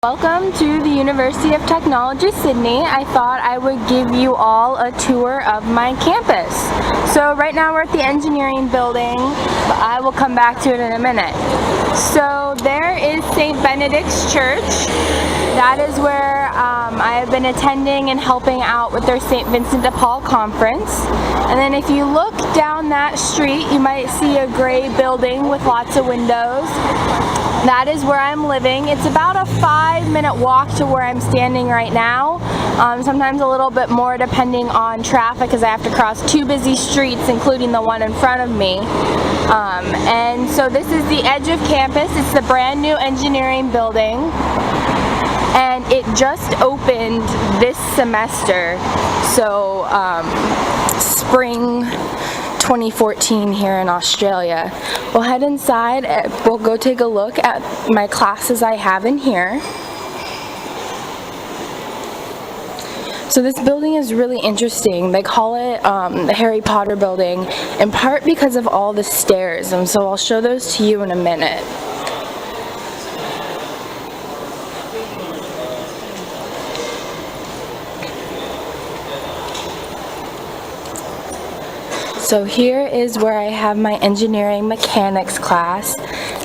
Welcome to the University of Technology, Sydney. I thought I would give you all a tour of my campus. So right now we're at the engineering building, but I will come back to it in a minute. So there is St. Benedict's Church. That is where I have been attending and helping out with their St. Vincent de Paul conference. And then if you look down that street, you might see a gray building with lots of windows. That is where I'm living. It's about a 5-minute walk to where I'm standing right now. Sometimes a little bit more depending on traffic because I have to cross 2 busy streets, including the one in front of me. And so this is the edge of campus. It's the brand new engineering building. And it just opened this semester. So spring 2014 here in Australia. We'll head inside, we'll go take a look at my classes I have in here. So this building is really interesting. They call it the Harry Potter building, in part because of all the stairs, and so I'll show those to you in a minute. So here is where I have my engineering mechanics class.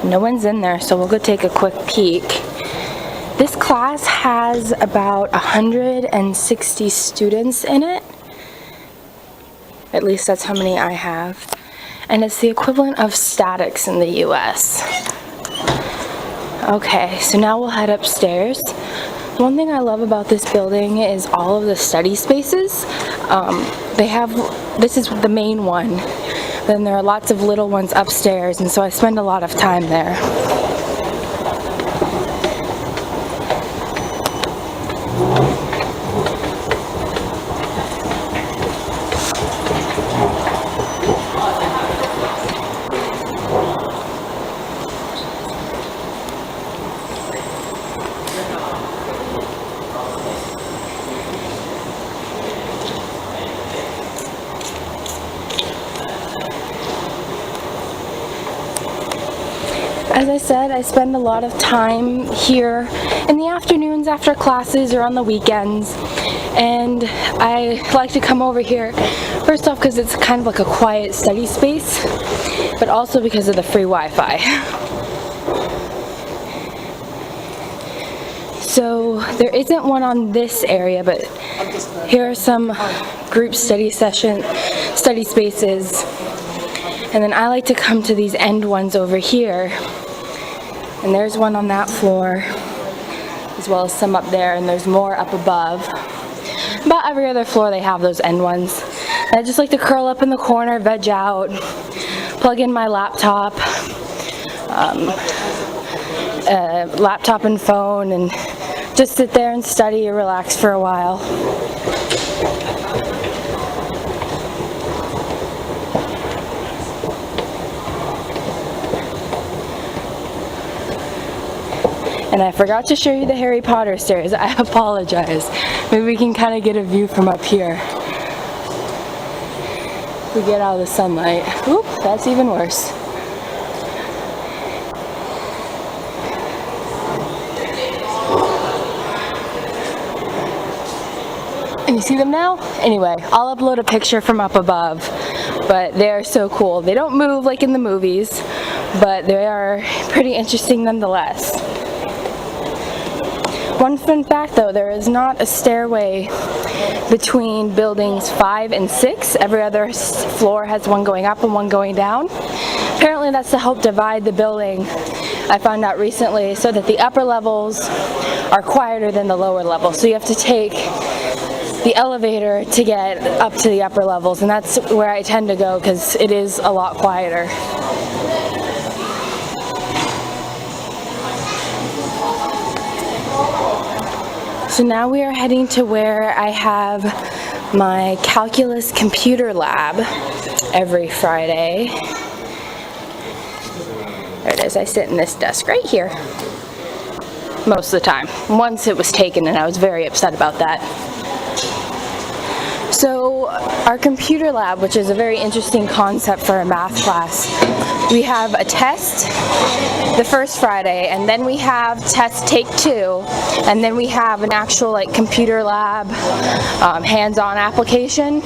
No one's in there, so we'll go take a quick peek. This class has about 160 students in it. At least that's how many I have. And it's the equivalent of statics in the US. Okay, so now we'll head upstairs. One thing I love about this building is all of the study spaces. This is the main one. Then there are lots of little ones upstairs, and so I spend a lot of time there. As I said, I spend a lot of time here in the afternoons after classes or on the weekends, and I like to come over here first off because it's kind of like a quiet study space, but also because of the free Wi-Fi. So there isn't one on this area, but here are some group study spaces, and then I like to come to these end ones over here. And there's one on that floor, as well as some up there, and there's more up above. About every other floor they have those end ones. And I just like to curl up in the corner, veg out, plug in my laptop, laptop and phone, and just sit there and study or relax for a while. And I forgot to show you the Harry Potter stairs. I apologize. Maybe we can kind of get a view from up here. We get out of the sunlight. Oop, that's even worse. And you see them now? Anyway, I'll upload a picture from up above. But they are so cool. They don't move like in the movies, but they are pretty interesting nonetheless. One fun fact though, there is not a stairway between buildings 5 and 6. Every other floor has one going up and one going down. Apparently that's to help divide the building, I found out recently, so that the upper levels are quieter than the lower levels. So you have to take the elevator to get up to the upper levels, and that's where I tend to go because it is a lot quieter. So now we are heading to where I have my calculus computer lab every Friday. There it is. I sit in this desk right here most of the time. Once it was taken and I was very upset about that. So our computer lab, which is a very interesting concept for a math class, we have a test the first Friday, and then we have test take 2, and then we have an actual like computer lab hands-on application,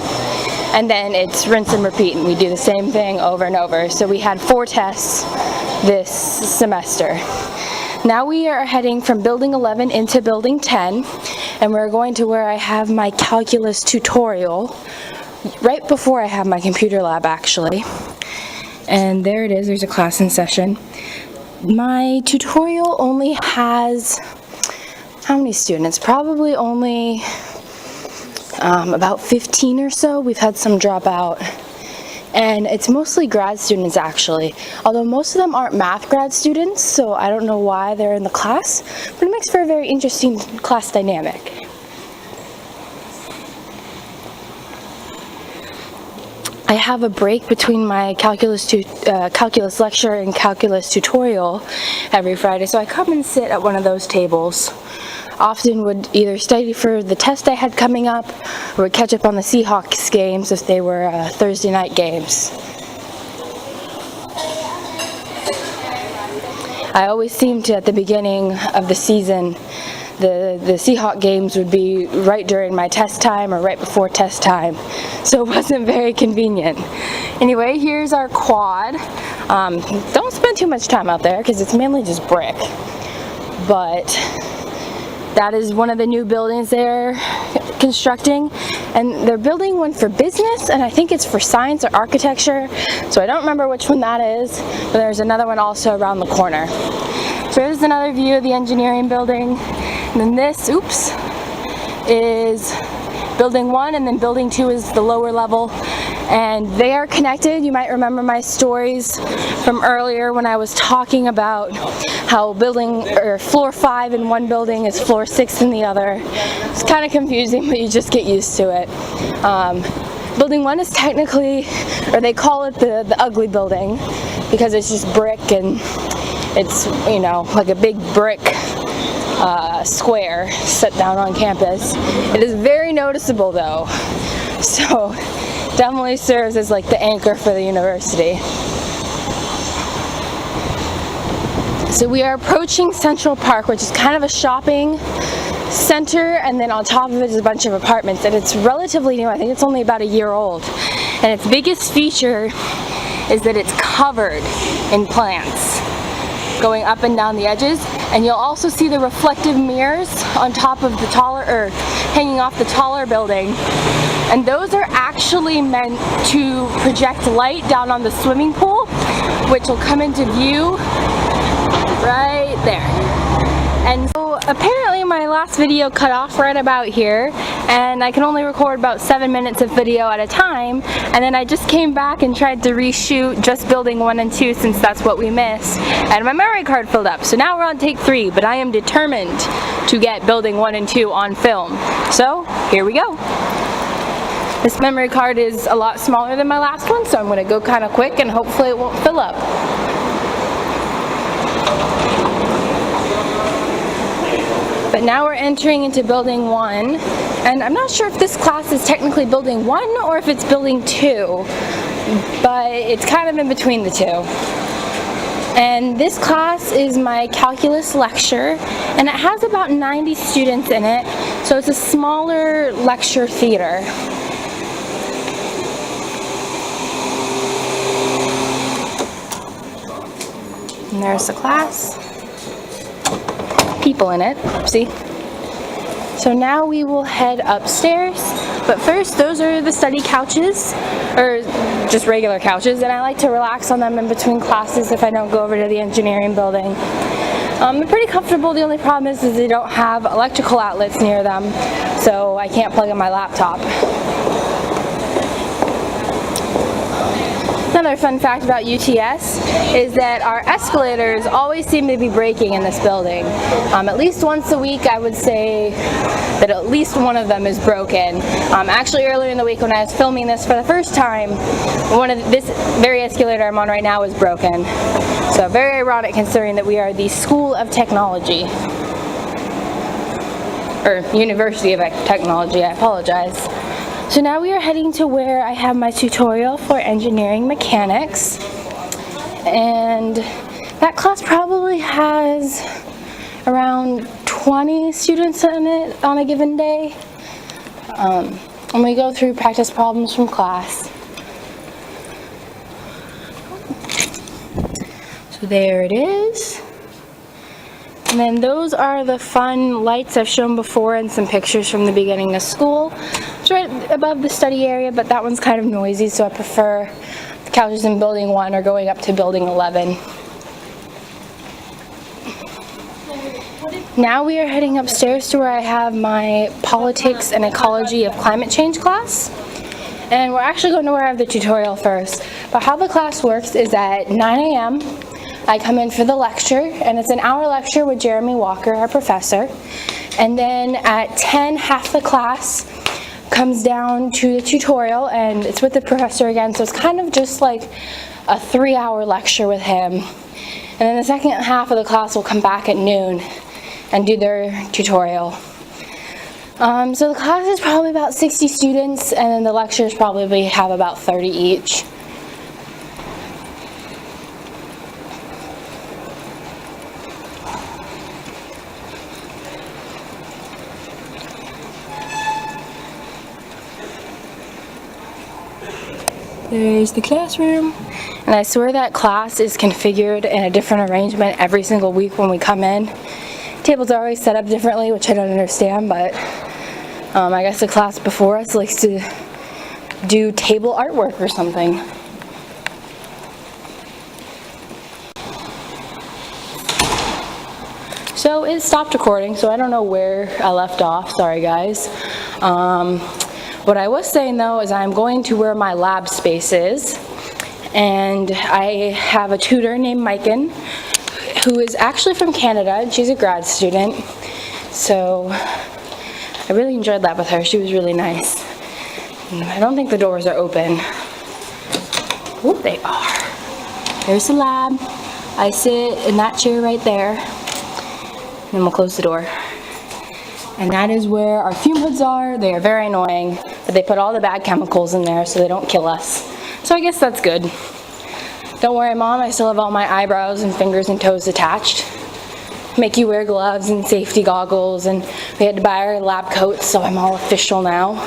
and then it's rinse and repeat, and we do the same thing over and over. So we had 4 tests this semester. Now we are heading from building 11 into building 10, and we're going to where I have my calculus tutorial right before I have my computer lab, actually. And there it is, there's a class in session. My tutorial only has, how many students? Probably only about 15 or so. We've had some drop out. And it's mostly grad students, actually, although most of them aren't math grad students, so I don't know why they're in the class, but it makes for a very interesting class dynamic. I have a break between my calculus lecture and calculus tutorial every Friday, so I come and sit at one of those tables. Often would either study for the test I had coming up, or would catch up on the Seahawks games if they were Thursday night games. I always seemed to, at the beginning of the season, the Seahawks games would be right during my test time or right before test time, so it wasn't very convenient. Anyway, here's our quad. Don't spend too much time out there because it's mainly just brick, but that is one of the new buildings they're constructing, and they're building one for business, and I think it's for science or architecture, so I don't remember which one that is, but there's another one also around the corner. So here's another view of the engineering building, and then this, is building 1, and then building 2 is the lower level, and they are connected. You might remember my stories from earlier when I was talking about how floor 5 in one building is floor 6 in the other. It's kind of confusing, but you just get used to it. Building 1 is technically, or they call it the ugly building, because it's just brick, and it's, you know, like a big brick square set down on campus. It is very noticeable though, so definitely serves as like the anchor for the university. So we are approaching Central Park, which is kind of a shopping center, and then on top of it is a bunch of apartments, and it's relatively new. I think it's only about a year old, and its biggest feature is that it's covered in plants going up and down the edges, and you'll also see the reflective mirrors on top of the taller, or hanging off the taller building, and those are actually meant to project light down on the swimming pool, which will come into view right there. And so apparently my last video cut off right about here, and I can only record about 7 minutes of video at a time, and then I just came back and tried to reshoot just building 1 and 2 since that's what we missed, and my memory card filled up. So now we're on take 3, but I am determined to get building 1 and 2 on film. So here we go. This memory card is a lot smaller than my last one, so I'm going to go kind of quick and hopefully it won't fill up. But now we're entering into building 1, and I'm not sure if this class is technically building 1 or if it's building 2, but it's kind of in between the two. And this class is my calculus lecture, and it has about 90 students in it, so it's a smaller lecture theater. And there's the class. People in it, see? So now we will head upstairs, but first those are the study couches, or just regular couches, and I like to relax on them in between classes if I don't go over to the engineering building. They're pretty comfortable. The only problem is they don't have electrical outlets near them, so I can't plug in my laptop. Another fun fact about UTS is that our escalators always seem to be breaking in this building. At least once a week I would say that at least one of them is broken. Actually earlier in the week when I was filming this for the first time, this very escalator I'm on right now is broken. So very ironic considering that we are the School of Technology. Or University of Technology, I apologize. So now we are heading to where I have my tutorial for engineering mechanics, and that class probably has around 20 students in it on a given day, and we go through practice problems from class. So there it is. And then those are the fun lights I've shown before and some pictures from the beginning of school. It's right above the study area, but that one's kind of noisy, so I prefer the couches in building 1 or going up to building 11. Now we are heading upstairs to where I have my politics and ecology of climate change class. And we're actually going to where I have the tutorial first. But how the class works is at 9 a.m. I come in for the lecture, and it's an hour lecture with Jeremy Walker, our professor. And then at 10, half the class comes down to the tutorial, and it's with the professor again, so it's kind of just like a 3-hour lecture with him. And then the second half of the class will come back at noon and do their tutorial. So the class is probably about 60 students, and then the lectures probably have about 30 each. There's the classroom. And I swear that class is configured in a different arrangement every single week when we come in. Tables are always set up differently, which I don't understand, but I guess the class before us likes to do table artwork or something. So it stopped recording, so I don't know where I left off. Sorry guys. What I was saying though is I'm going to where my lab space is, and I have a tutor named Maiken who is actually from Canada, and she's a grad student, so I really enjoyed that with her. She was really nice. And I don't think the doors are open. Oh, they are. There's the lab. I sit in that chair right there, and then we'll close the door. And that is where our fume hoods are. They are very annoying, but they put all the bad chemicals in there so they don't kill us. So I guess that's good. Don't worry, Mom, I still have all my eyebrows and fingers and toes attached. Make you wear gloves and safety goggles, and we had to buy our lab coats, so I'm all official now.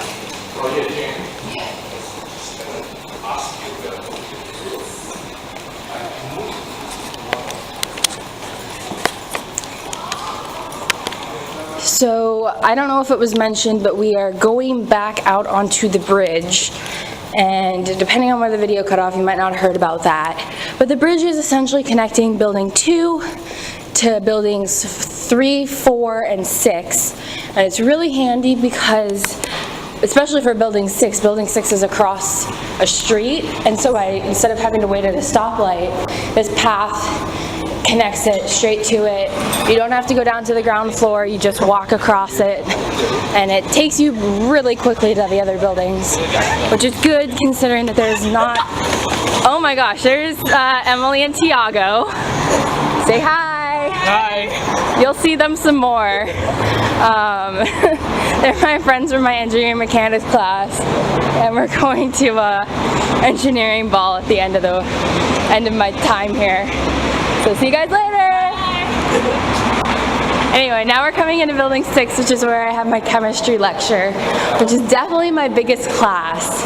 So I don't know if it was mentioned, but we are going back out onto the bridge, and depending on where the video cut off, you might not have heard about that. But the bridge is essentially connecting building 2 to buildings 3, 4, and 6, and it's really handy because, especially for building 6 is across a street, and so instead of having to wait at a stoplight, this path connects it straight to it. You don't have to go down to the ground floor, you just walk across it, and it takes you really quickly to the other buildings, which is good considering that there's not... Oh my gosh, there's Emily and Tiago. Say hi. Hi. You'll see them some more. They're my friends from my engineering mechanics class, and we're going to engineering ball at the end of my time here. So see you guys later! Anyway, now we're coming into building 6, which is where I have my chemistry lecture, which is definitely my biggest class.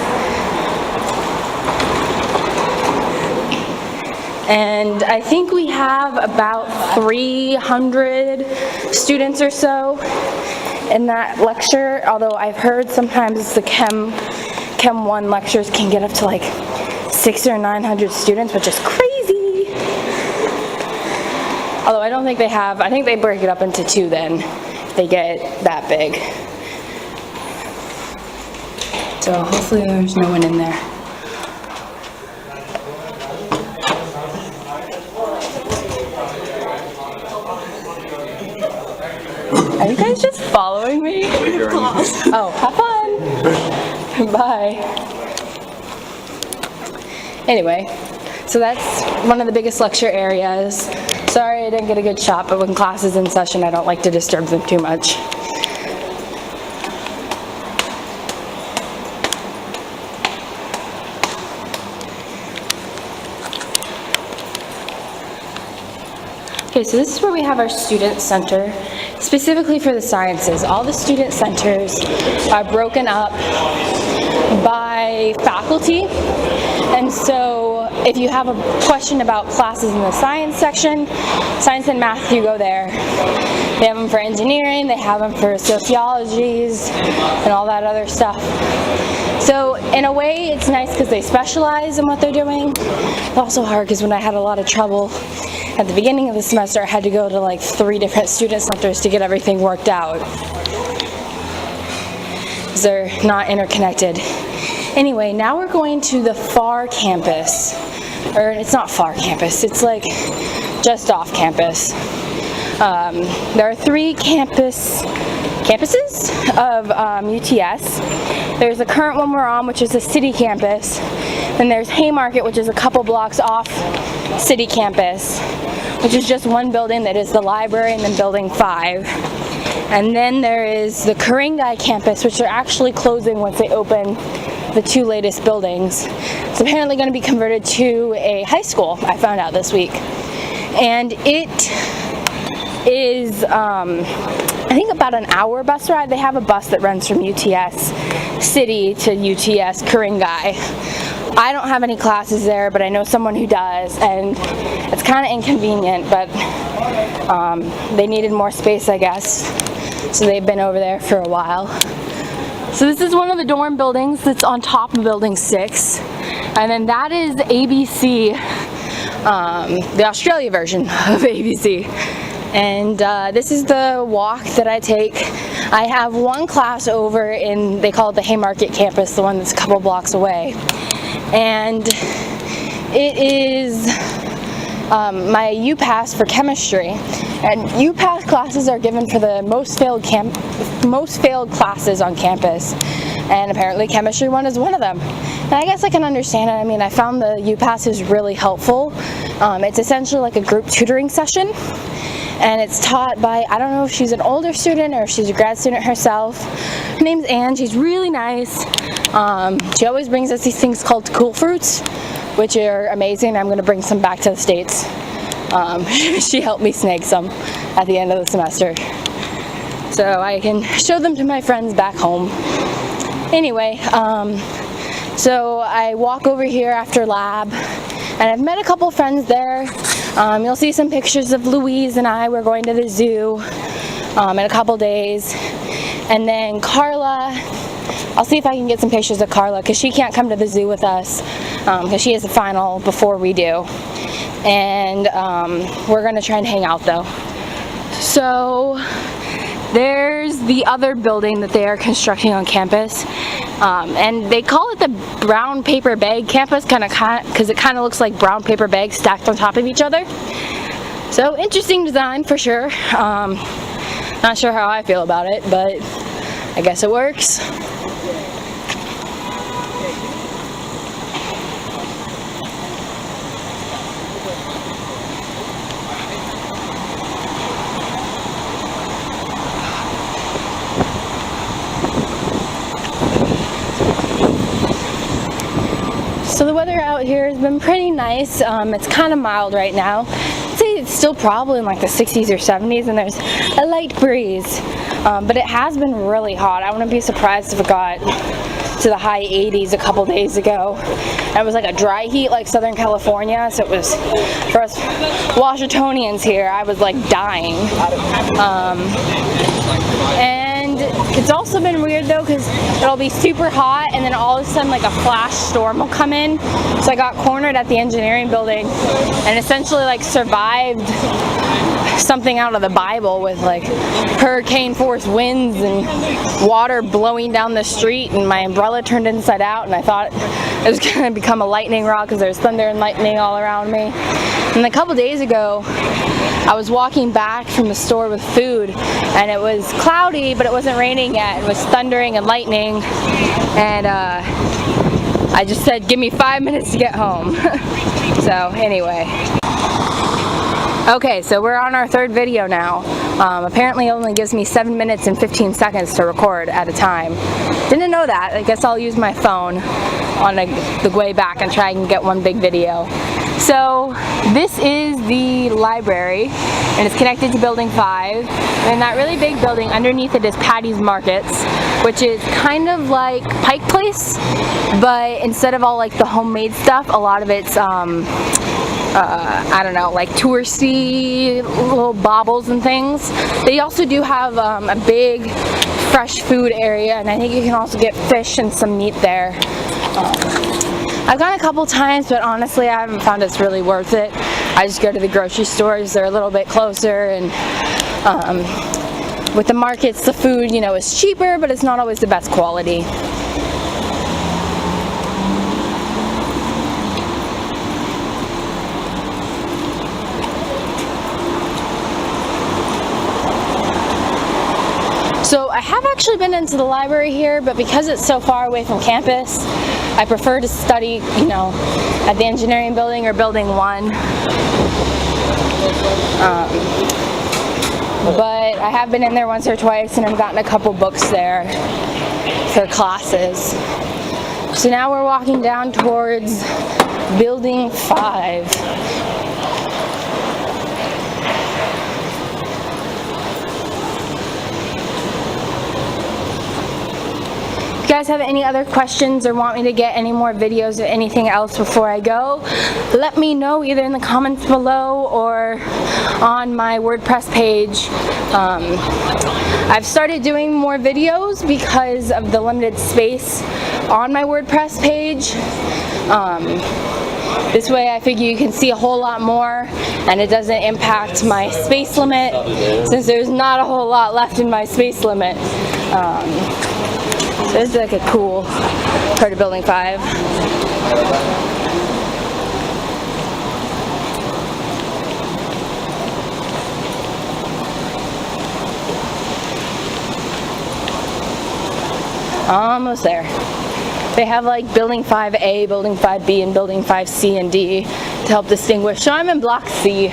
And I think we have about 300 students or so in that lecture, although I've heard sometimes the Chem 1 lectures can get up to like 600 or 900 students, which is crazy. Although I don't think they have, I think they break it up into 2 then, if they get that big. So hopefully there's no one in there. Are you guys just following me? Oh, have fun! Bye. Anyway, so that's one of the biggest lecture areas. Sorry I didn't get a good shot, but when class is in session, I don't like to disturb them too much. Okay, so this is where we have our student center, specifically for the sciences. All the student centers are broken up by faculty, and so if you have a question about classes in the science section, science and math, you go there. They have them for engineering, they have them for sociologies, and all that other stuff. So in a way, it's nice because they specialize in what they're doing. It's also hard because when I had a lot of trouble at the beginning of the semester, I had to go to like 3 different student centers to get everything worked out. They're not interconnected. Anyway, now we're going to the far campus. Or it's not far campus, it's like just off campus. There are 3 campuses of UTS. There's the current one we're on, which is the city campus. Then there's Haymarket, which is a couple blocks off city campus, which is just one building that is the library, and then building 5. And then there is the Ku-ring-gai campus, which are actually closing once they open the 2 latest buildings. It's apparently going to be converted to a high school, I found out this week. And it is, I think, about an hour bus ride. They have a bus that runs from UTS City to UTS Ku-ring-gai. I don't have any classes there, but I know someone who does, and it's kind of inconvenient, but they needed more space, I guess, so they've been over there for a while. So this is one of the dorm buildings that's on top of building 6, and then that is ABC, the Australia version of ABC. And this is the walk that I take. I have one class over in, they call it the Haymarket campus, the one that's a couple blocks away. And it is my UPass for chemistry. And UPass classes are given for the most failed classes on campus. And apparently chemistry one is one of them. And I guess I can understand it. I mean, I found the UPass is really helpful. It's essentially like a group tutoring session. And it's taught by, I don't know if she's an older student or if she's a grad student herself. Her name's Anne. She's really nice. She always brings us these things called cool fruits, which are amazing. I'm going to bring some back to the States. She helped me snag some at the end of the semester, so I can show them to my friends back home. Anyway, so I walk over here after lab, and I've met a couple friends there. You'll see some pictures of Louise and I. We're going to the zoo in a couple days. And then Carla, I'll see if I can get some pictures of Carla, because she can't come to the zoo with us because she has a final before we do. And we're going to try and hang out though. So there's the other building that they are constructing on campus. And they call it the brown paper bag campus, because it kind of looks like brown paper bags stacked on top of each other. So interesting design for sure. Not sure how I feel about it, but I guess it works. So the weather out here has been pretty nice. It's kind of mild right now. I'd say it's still probably in like the 60s or 70s, and there's a light breeze. But it has been really hot. I wouldn't be surprised if it got to the high 80s a couple days ago. And it was like a dry heat like Southern California, so it was, for us Washingtonians here, I was like dying. And it's also been weird though, because it'll be super hot and then all of a sudden like a flash storm will come in. So I got cornered at the engineering building and essentially like survived something out of the Bible with like hurricane force winds and water blowing down the street, and my umbrella turned inside out, and I thought it was going to become a lightning rod because there's thunder and lightning all around me. And a couple days ago I was walking back from the store with food, and it was cloudy but it wasn't raining yet. It was thundering and lightning, and I just said give me 5 minutes to get home. So anyway. Okay, so we're on our third video now. Apparently it only gives me 7 minutes and 15 seconds to record at a time. Didn't know that. I guess I'll use my phone on the way back and try and get one big video. So this is the library, and it's connected to Building 5. And that really big building, underneath it is Patty's Markets, which is kind of like Pike Place, but instead of all like the homemade stuff, a lot of it's I don't know, like touristy little baubles and things. They also do have a big fresh food area, and I think you can also get fish and some meat there. I've gone a couple times, but honestly I haven't found it's really worth it. I just go to the grocery stores, they're a little bit closer, and with the markets, the food, you know, is cheaper, but it's not always the best quality. So I have actually been into the library here, but because it's so far away from campus, I prefer to study, you know, at the engineering building or building 1. But I have been in there once or twice, and I've gotten a couple books there for classes. So now we're walking down towards building 5. If you guys have any other questions or want me to get any more videos or anything else before I go, let me know either in the comments below or on my WordPress page. I've started doing more videos because of the limited space on my WordPress page. This way I figure you can see a whole lot more and it doesn't impact my space limit, since there's not a whole lot left in my space limit. So this is like a cool part of Building 5. Almost there. They have like Building 5A, Building 5B, and Building 5C and D to help distinguish. So I'm in Block C.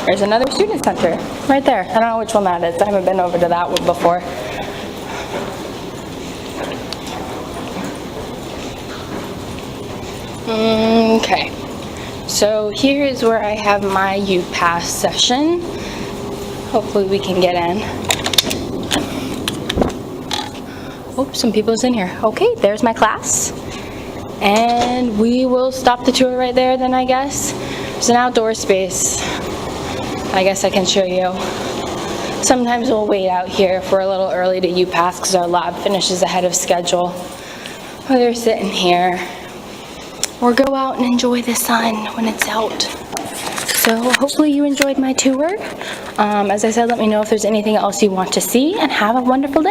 There's another student center right there. I don't know which one that is. I haven't been over to that one before. Okay, so here is where I have my UPass session. Hopefully we can get in. Oh, some people's in here. Okay, there's my class. And we will stop the tour right there then, I guess. There's an outdoor space. I guess I can show you. Sometimes we'll wait out here if we're a little early to UPass because our lab finishes ahead of schedule. Whether sitting here or go out and enjoy the sun when it's out. So hopefully you enjoyed my tour. As I said, let me know if there's anything else you want to see, and have a wonderful day.